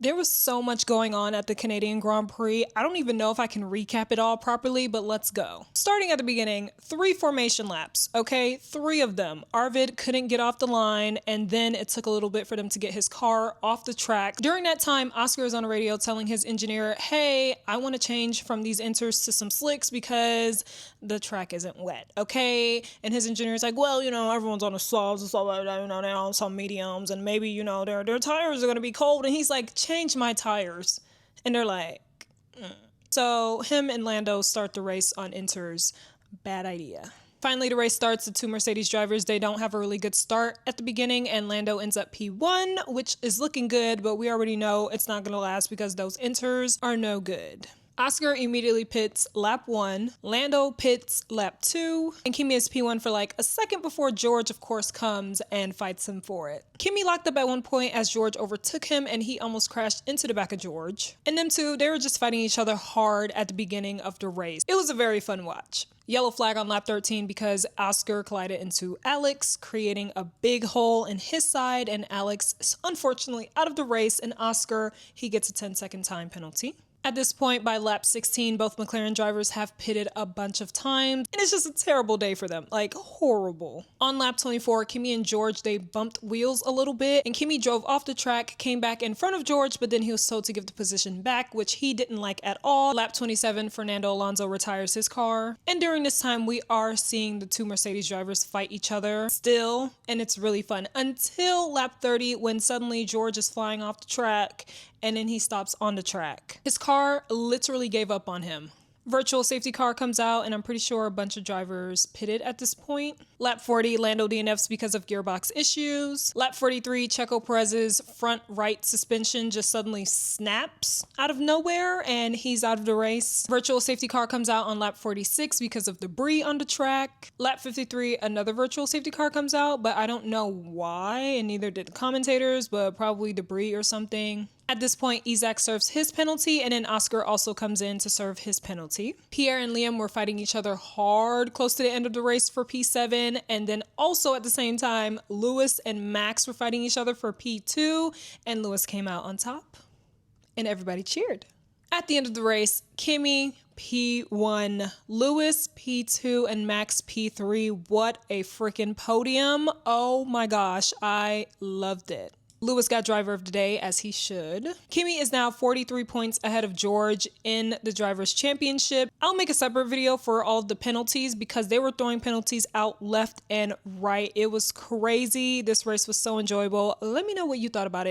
There was so much going on at the Canadian Grand Prix. I don't even know if I can recap it all properly, but let's go. Starting at the beginning, 3 formation laps, okay? 3 of them. Arvid couldn't get off the line, and then it took a little bit for them to get his car off the track. During that time, Oscar is on the radio telling his engineer, hey, I want to change from these inters to some slicks because the track isn't wet, okay? And his engineer is like, well, everyone's on the softs and stuff like that, they're on some mediums, and maybe, their tires are going to be cold. And he's like, change my tires. And they're like, So him and Lando start the race on inters. Bad idea. Finally, the race starts. The 2 Mercedes drivers, they don't have a really good start at the beginning, and Lando ends up P1, which is looking good, but we already know it's not going to last because those inters are no good. Oscar immediately pits lap 1, Lando pits lap 2, and Kimi is P1 for like a second before George, of course, comes and fights him for it. Kimi locked up at one point as George overtook him, and he almost crashed into the back of George. And them two, they were just fighting each other hard at the beginning of the race. It was a very fun watch. Yellow flag on lap 13 because Oscar collided into Alex, creating a big hole in his side, and Alex is unfortunately out of the race, and Oscar, he gets a 10-second time penalty. At this point, by lap 16, both McLaren drivers have pitted a bunch of times, and it's just a terrible day for them, like horrible. On lap 24, Kimi and George, they bumped wheels a little bit, and Kimi drove off the track, came back in front of George, but then he was told to give the position back, which he didn't like at all. Lap 27, Fernando Alonso retires his car, and during this time, we are seeing the 2 Mercedes drivers fight each other still, and it's really fun until lap 30 when suddenly George is flying off the track, and then he stops on the track. His car literally gave up on him. Virtual safety car comes out, and I'm pretty sure a bunch of drivers pitted at this point. Lap 40, Lando DNFs because of gearbox issues. Lap 43, Checo Perez's front right suspension just suddenly snaps out of nowhere, and he's out of the race. Virtual safety car comes out on lap 46 because of debris on the track. Lap 53, another virtual safety car comes out, but I don't know why, and neither did the commentators, but probably debris or something. At this point, Isaac serves his penalty, and then Oscar also comes in to serve his penalty. Pierre and Liam were fighting each other hard close to the end of the race for P7, and then also at the same time, Lewis and Max were fighting each other for P2, and Lewis came out on top, and everybody cheered. At the end of the race, Kimi P1, Lewis P2, and Max P3. What a freaking podium. Oh my gosh, I loved it. Lewis got driver of the day, as he should. Kimi is now 43 points ahead of George in the Drivers' Championship. I'll make a separate video for all the penalties because they were throwing penalties out left and right. It was crazy. This race was so enjoyable. Let me know what you thought about it.